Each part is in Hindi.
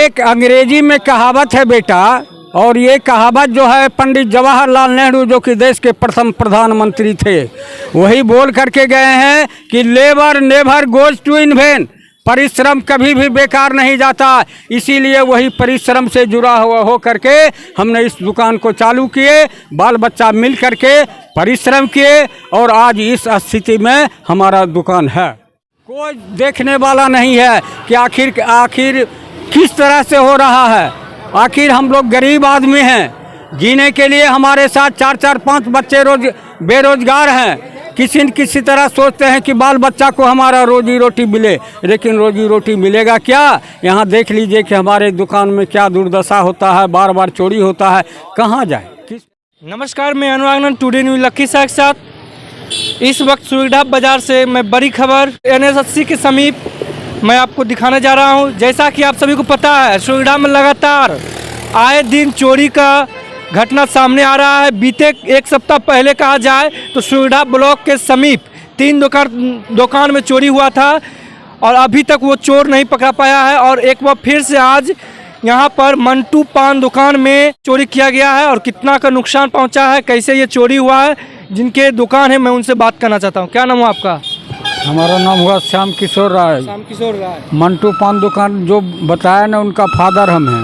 एक अंग्रेजी में कहावत है बेटा, और ये कहावत जो है पंडित जवाहरलाल नेहरू जो कि देश के प्रथम प्रधानमंत्री थे, वही बोल करके गए हैं कि labour never goes to in vain, परिश्रम कभी भी बेकार नहीं जाता। इसीलिए वही परिश्रम से जुड़ा हुआ हो करके हमने इस दुकान को चालू किए, बाल बच्चा मिल करके परिश्रम किए और आज इस स्थिति में हमारा दुकान है। कोई देखने वाला नहीं है कि आखिर किस तरह से हो रहा है। आखिर हम लोग गरीब आदमी हैं, जीने के लिए हमारे साथ 4-4-5 बच्चे रोज बेरोजगार हैं। किसी न किसी तरह सोचते हैं कि बाल बच्चा को हमारा रोजी रोटी मिले, लेकिन रोजी रोटी मिलेगा क्या? यहाँ देख लीजिए कि हमारे दुकान में क्या दुर्दशा होता है, बार बार चोरी होता है, कहाँ जाए। नमस्कार, मैं अनुराग टुडे न्यूज लखी शाह के साथ। इस वक्त सुविधा बाजार से मैं बड़ी खबर NS80 के समीप मैं आपको दिखाने जा रहा हूं। जैसा कि आप सभी को पता है, सुविधा में लगातार आए दिन चोरी का घटना सामने आ रहा है। बीते एक सप्ताह पहले कहा जाए तो सुविधा ब्लॉक के समीप 3 दुकान में चोरी हुआ था और अभी तक वो चोर नहीं पकड़ा पाया है। और एक बार फिर से आज यहाँ पर मंटू पान दुकान में चोरी किया गया है और कितना का नुकसान पहुँचा है, कैसे ये चोरी हुआ है, जिनके दुकान है मैं उनसे बात करना चाहता हूँ। क्या नाम हुआ आपका? हमारा नाम हुआ श्याम किशोर राय। श्याम किशोर राय। मंटू पान दुकान जो बताया ना, उनका फादर हम हैं।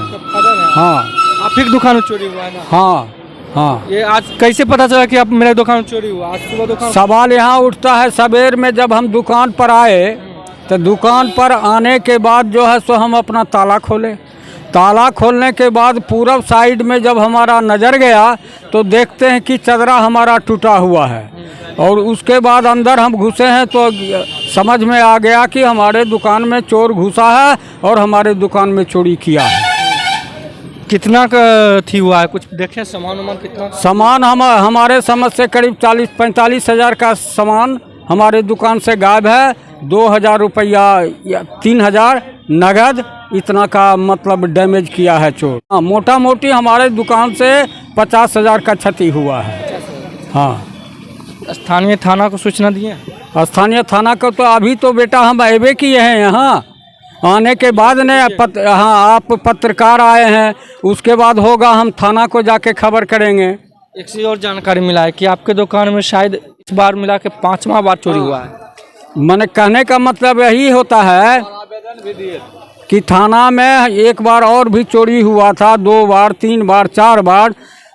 हाँ, आप ही की दुकान में चोरी हुआ है ना? हाँ हाँ। ये आज कैसे पता चला कि आप मेरे दुकान में चोरी हुआ? आज सुबह दुकान सवाल यहाँ उठता है, सवेर में जब हम दुकान पर आए तो दुकान पर आने के बाद जो है सो हम अपना ताला खोले। ताला खोलने के बाद पूरब साइड में जब हमारा नज़र गया तो देखते हैं कि चदरा हमारा टूटा हुआ है। और उसके बाद अंदर हम घुसे हैं तो समझ में आ गया कि हमारे दुकान में चोर घुसा है और हमारे दुकान में चोरी किया है। कितना का थी हुआ है? कुछ देखे सामान कितना? सामान हमारे समझ से करीब 40-45 हज़ार का सामान हमारे दुकान से गायब है। 2,000 रुपया या 3,000 नगद, इतना का मतलब डैमेज किया है चोर। हाँ, मोटा मोटी हमारे दुकान से 50,000 का क्षति हुआ है। हाँ। स्थानीय थाना को सूचना दिए? स्थानीय थाना को तो अभी तो बेटा हम अबे किए हैं यहाँ। आने के बाद ने हाँ, आप पत्रकार आए हैं, उसके बाद होगा हम थाना को जाके खबर करेंगे। एक चीज़ और जानकारी मिला है कि आपके दुकान में शायद इस बार मिला के 5वां बार चोरी हुआ है। मैंने कहने का मतलब यही होता है कि थाना में एक बार और भी चोरी हुआ था, 2 बार 3 बार 4 बार।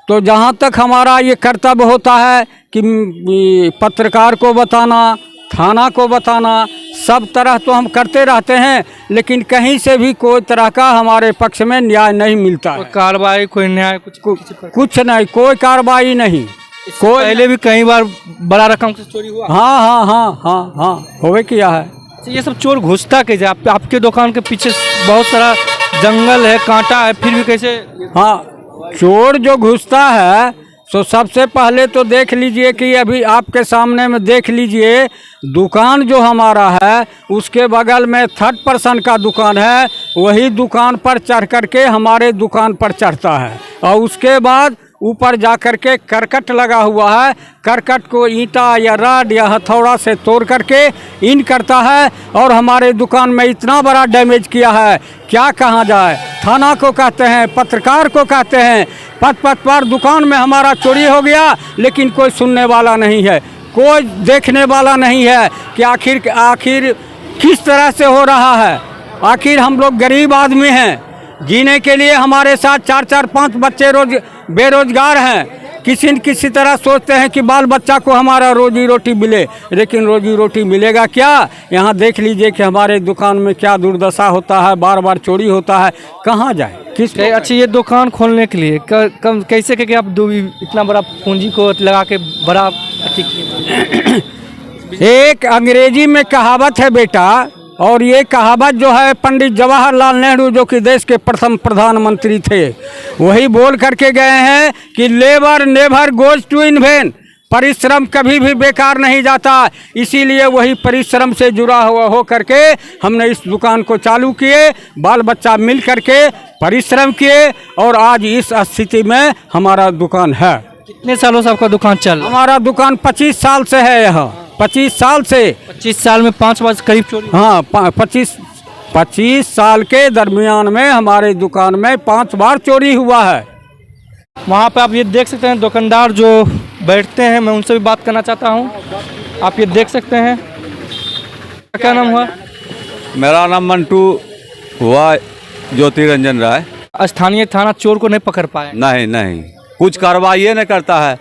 तो जहाँ तक हमारा ये कर्तव्य होता है कि पत्रकार को बताना, थाना को बताना, सब तरह तो हम करते रहते हैं, लेकिन कहीं से भी कोई तरह का हमारे पक्ष में न्याय नहीं मिलता है। कार्रवाई, कोई न्याय, कुछ नहीं, कोई कार्रवाई नहीं। कोई पहले भी कई बार बड़ा रकम से चोरी हुआ? हाँ हाँ हाँ हाँ हाँ, होवे किया है। ये सब चोर घुसता कैसे? आपके दुकान के पीछे बहुत सारा जंगल है, कांटा है, फिर भी कैसे? हाँ, चोर जो घुसता है तो सबसे पहले तो देख लीजिए कि अभी आपके सामने में देख लीजिए, दुकान जो हमारा है उसके बगल में 3rd पर्सन का दुकान है। वही दुकान पर चढ़ करके हमारे दुकान पर चढ़ता है और उसके बाद ऊपर जा कर के करकट लगा हुआ है। करकट को ईंटा या रड या हथौड़ा से तोड़ करके इन करता है और हमारे दुकान में इतना बड़ा डैमेज किया है, क्या कहा जाए। थाना को कहते हैं, पत्रकार को कहते हैं, पथ पर दुकान में हमारा चोरी हो गया, लेकिन कोई सुनने वाला नहीं है, कोई देखने वाला नहीं है कि आखिर किस तरह से हो रहा है। आखिर हम लोग गरीब आदमी हैं, जीने के लिए हमारे साथ 4-4-5 बच्चे रोज बेरोजगार हैं। किसी न किसी तरह सोचते हैं कि बाल बच्चा को हमारा रोजी रोटी मिले, लेकिन रोजी रोटी मिलेगा क्या? यहाँ देख लीजिए कि हमारे दुकान में क्या दुर्दशा होता है, बार बार चोरी होता है, कहाँ जाए, किस? अच्छा, ये दुकान खोलने के लिए कैसे करके आप इतना बड़ा पूंजी को लगा के बड़ा एक अंग्रेजी में कहावत है बेटा, और ये कहावत जो है पंडित जवाहरलाल नेहरू जो कि देश के प्रथम प्रधानमंत्री थे, वही बोल करके गए हैं कि labour never goes to in vain, परिश्रम कभी भी बेकार नहीं जाता। इसीलिए वही परिश्रम से जुड़ा हुआ हो करके हमने इस दुकान को चालू किए, बाल बच्चा मिल करके परिश्रम किए और आज इस स्थिति में हमारा दुकान है। कितने सालों से आपका दुकान चल रहा है? हमारा दुकान 25 साल से है यहाँ। 25 साल से 25 साल में 5 बार करीब चोरी? हाँ, 25 25 साल के दरमियान में हमारे दुकान में 5 बार चोरी हुआ है। वहाँ पे आप ये देख सकते हैं दुकानदार जो बैठते हैं, मैं उनसे भी बात करना चाहता हूँ। आप ये देख सकते हैं, क्या नाम हुआ? मेरा नाम मंटू हुआ, ज्योति रंजन राय। स्थानीय थाना चोर को नहीं पकड़ पाए। नहीं, कुछ कार्रवाई नहीं करता है,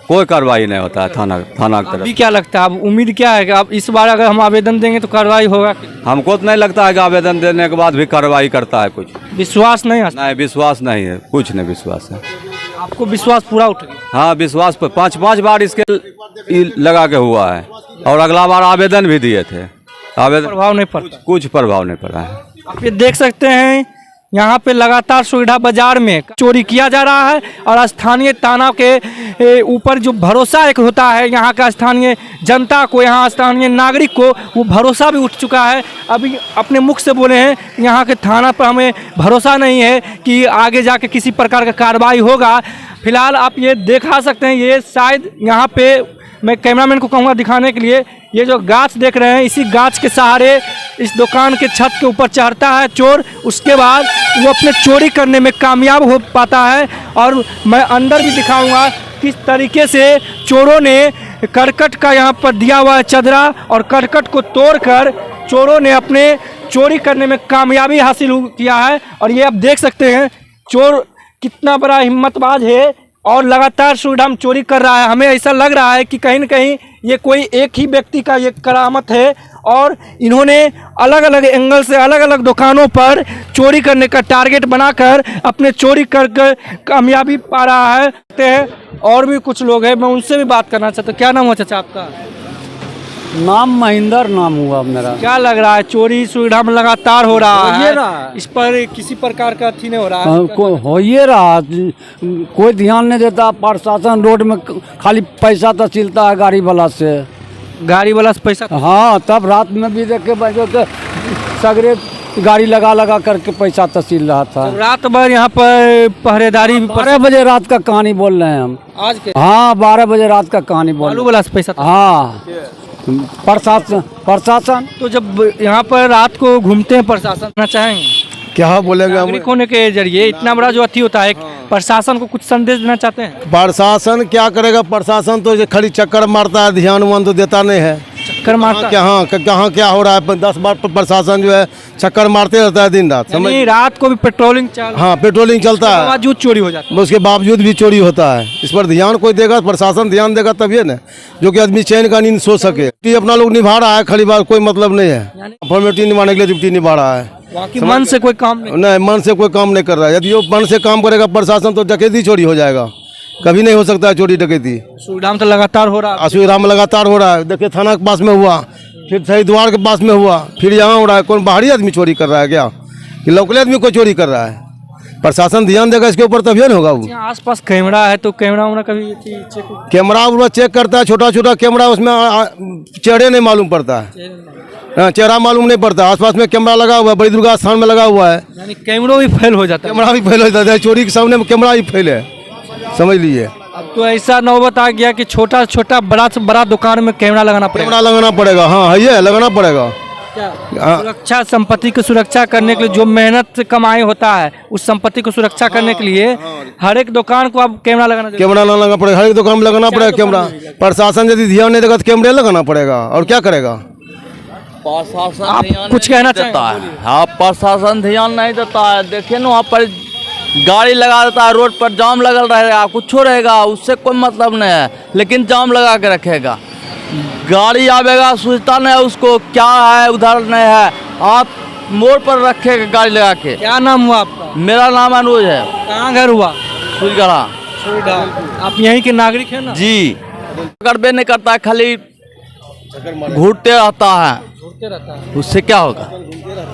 कोई कार्रवाई नहीं होता है थाना की अभी तरफ। क्या लगता है, अब उम्मीद क्या है कि अब इस बार अगर हम आवेदन देंगे तो कार्रवाई होगा? हमको तो नहीं लगता है कि आवेदन देने के बाद भी कार्रवाई करता है कुछ। विश्वास नहीं है? नहीं, विश्वास नहीं है, कुछ नहीं विश्वास है। आपको विश्वास पूरा उठ गया? हाँ, विश्वास पर 5 बार इसके लगा के हुआ है, और अगला बार आवेदन भी दिए थे, आवेदन प्रभाव नहीं पड़ता? कुछ प्रभाव नहीं पड़ा है। आप ये देख सकते हैं, यहाँ पे लगातार सुविधा बाजार में चोरी किया जा रहा है और स्थानीय थाना के ऊपर जो भरोसा एक होता है यहाँ का स्थानीय जनता को, यहाँ स्थानीय नागरिक को, वो भरोसा भी उठ चुका है। अभी अपने मुख से बोले हैं यहाँ के थाना पर हमें भरोसा नहीं है कि आगे जाके किसी प्रकार का कार्रवाई होगा। फिलहाल आप ये देखा सकते हैं, ये शायद यहाँ पे मैं कैमरामैन को कहूँगा दिखाने के लिए, ये जो गाछ देख रहे हैं, इसी गाछ के सहारे इस दुकान के छत के ऊपर चढ़ता है चोर। उसके बाद वो अपने चोरी करने में कामयाब हो पाता है। और मैं अंदर भी दिखाऊंगा किस तरीके से चोरों ने करकट का यहाँ पर दिया हुआ है चदरा, और करकट को तोड़कर चोरों ने अपने चोरी करने में कामयाबी हासिल किया है। और ये आप देख सकते हैं चोर कितना बड़ा हिम्मतबाज है और लगातार सुविधा में चोरी कर रहा है। हमें ऐसा लग रहा है कि कहीं न कहीं ये कोई एक ही व्यक्ति का ये करामत है और इन्होंने अलग अलग एंगल से अलग अलग दुकानों पर चोरी करने का टारगेट बनाकर अपने चोरी कर कामयाबी पा रहा है। और भी कुछ लोग हैं, मैं उनसे भी बात करना चाहता हूँ। क्या नाम हो चाचा आपका? नाम महेंद्र नाम हुआ मेरा। क्या लग रहा है, चोरी सुविधा में लगातार हो रहा हो ये है, रहा है। इस पर किसी प्रकार का अथी नहीं हो रहा है? हो ये रहा, कोई ध्यान नहीं देता प्रशासन। रोड में खाली पैसा तहसीलता है गाड़ी वाला से। गाड़ी वाला से पैसा? हाँ, तब रात में भी देखे बजो के सगरे गाड़ी लगा करके पैसा तहसील रहा था। रात भर यहाँ पर पहरेदारी? 12 बजे रात का कहानी बोल रहे हैं हम आज के? हाँ, 12 बजे रात का कहानी बोल बालू वाला से पैसा? हाँ, प्रशासन तो जब यहाँ पर रात को घूमते हैं, प्रशासन करना चाहेंगे? क्या बोलेंगे हम? नागरिक होने के जरिए इतना बड़ा जो अथी होता है, प्रशासन को कुछ संदेश देना चाहते हैं? प्रशासन क्या करेगा? प्रशासन तो खाली चक्कर मारता है, ध्यान वान तो देता नहीं है। चक्कर मारता है? कहाँ क्या हो रहा है? 10 बार प्रशासन जो है चक्कर मारते रहता है दिन रात। समझ? यानी रात को भी पेट्रोलिंग हाँ, पेट्रोलिंग चलता है, बावजूद चोरी हो जाता है। उसके बावजूद भी चोरी होता है। इस पर ध्यान कोई देगा? प्रशासन ध्यान देगा तभी ना, जो कि आदमी चैन का नींद सो सके। ड्यूटी अपना लोग निभा रहा है, खाली बात कोई मतलब नहीं है। फॉर्मेलिटी निभाने के लिए ड्यूटी निभा रहा है। बाकी मन से कोई काम नहीं? मन से कोई काम नहीं कर रहा है। यदि वो मन से काम करेगा प्रशासन तो डकैती चोरी हो जाएगा। कभी नहीं हो सकता है चोरी डकैती। सुविधा में तो लगातार हो रहा है। असुविधा में लगातार हो रहा है। देखिए, थाना के पास में हुआ, फिर शहीद द्वार के पास में हुआ, फिर यहाँ हो रहा है। कौन बाहरी आदमी चोरी कर रहा है क्या, कि लोकल आदमी कोई चोरी कर रहा है? प्रशासन ध्यान देगा इसके ऊपर तभी न होगा। वो आसपास कैमरा है तो कैमरा कभी चेक? कैमरा वो चेक करता है, छोटा छोटा कैमरा, उसमें चेहरे नहीं मालूम पड़ता है। हाँ, चेहरा मालूम नहीं पड़ता। आसपास में कैमरा लगा हुआ है, बड़ी दुर्गा स्थान में लगा हुआ है। यानी कैमरा भी फेल हो जाता है? कैमरा भी फेल हो जाता है, चोरी के सामने कैमरा ही फेल है, समझ लीजिए। अब तो ऐसा नौबत आ गया कि छोटा छोटा बड़ा से बड़ा दुकान में कैमरा लगाना पड़ेगा। कैमरा लगाना पड़ेगा। हाँ, ये लगाना पड़ेगा। सुरक्षा, संपत्ति की सुरक्षा करने के लिए जो मेहनत से कमाई होता है, उस संपत्ति को सुरक्षा करने के लिए हर एक दुकान को अब कैमरा लगाना कैमरा लगाना पड़ेगा, हर एक दुकान में लगाना पड़ेगा कैमरा। प्रशासन यदि ध्यान नहीं देगा तो कैमरे लगाना पड़ेगा, और क्या करेगा? प्रशासन आप कुछ कहना देता है? हाँ, प्रशासन ध्यान नहीं देता है। देखिए ना, वहाँ पर गाड़ी लगा देता है, रोड पर जाम लगल रहेगा, कुछ रहेगा, उससे कोई मतलब नहीं है, लेकिन जाम लगा के रखेगा। गाड़ी आवेगा, सोचता नहीं है उसको क्या है, उधर नहीं है, आप मोड़ पर रखेगा गाड़ी लगा के। क्या नाम हुआ आपका? मेरा नाम अनुज है। कहाँ घर हुआ? सुरगढ़ा। आप यहीं के नागरिक हैं ना? जी। करबे नहीं करता है, खाली घूरते रहता है। उससे क्या होगा?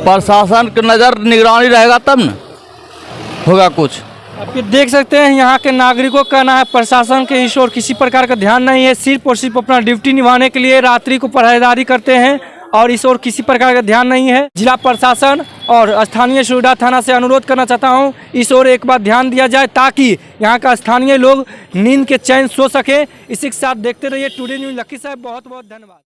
प्रशासन की नज़र निगरानी रहेगा तब न होगा कुछ। आप ये देख सकते हैं, यहाँ के नागरिकों का कहना है प्रशासन के इस ओर किसी प्रकार का ध्यान नहीं है। सिर्फ और सिर्फ अपना ड्यूटी निभाने के लिए रात्रि को पहरेदारी करते हैं और इस ओर किसी प्रकार का ध्यान नहीं है। जिला प्रशासन और स्थानीय सुविधा थाना से अनुरोध करना चाहता हूँ, इस ओर एक बार ध्यान दिया जाए ताकि यहाँ का स्थानीय लोग नींद के चैन सो सके। इसी के साथ देखते रहिए टुडे न्यूज़ लखी साहब। बहुत बहुत धन्यवाद।